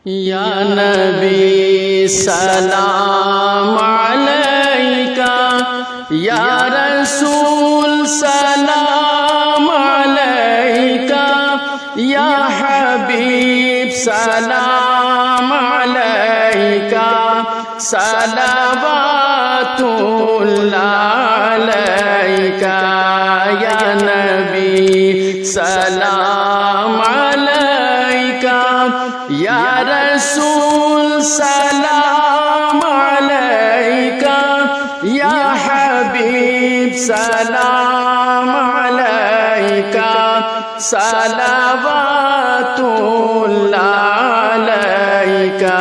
یا نبی سلام علیکہ، یا رسول سلام علیکہ، یا حبیب سلام علیکہ، صلوات اللہ علیکہ، یا نبی سلام علیکہ، یا رسول سلام علیکہ، یا حبیب سلام علیکہ، صلوات اللہ علیکہ۔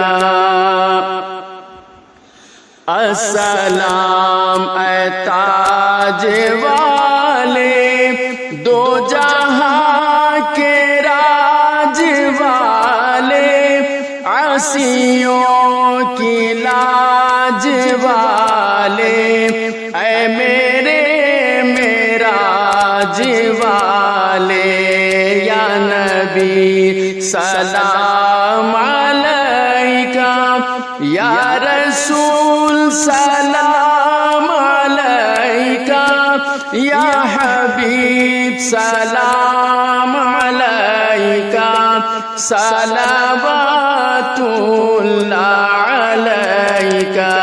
السلام اے تاج والے، دو جہاں کے راج والے، عاصیوں کی لاج والے، اے میرے معراج والے، یا نبی سلام علیکہ، یا رسول سلام علیکہ، یا حبیب سلام علیکہ، صلوات اللہ علیکہ۔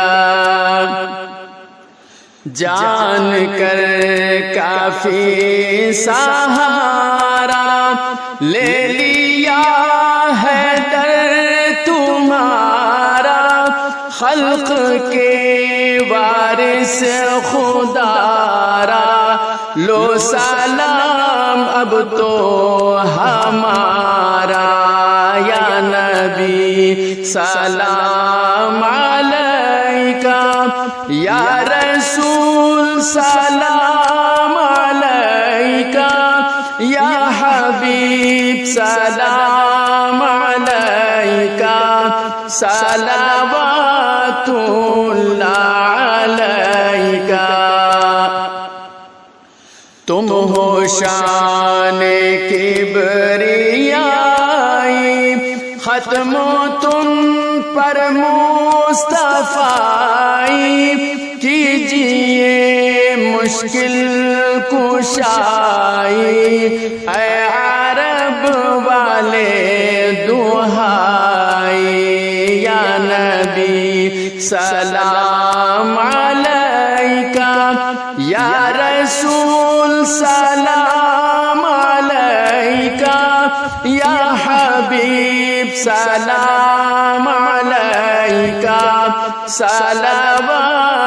جان کر کافی سہارا لے لیا ہے در تمہارا، خلق کے وارث خدا را، لو سلام اب تو ہمارا، یا نبی سلام علیکہ، یا رسول سلام علیکہ، یا حبیب سلام علیکہ، صلوات اللہ علیکہ۔ تم ہو شان کبریائی، ختم تم پر مصطفیٰ، کیجئے مشکل کشائی، اے عرب والے دہائی، یا نبی سلام علیکہ، یا رسول سلام علیکہ، یا حبیب سلام علیکہ، صلوات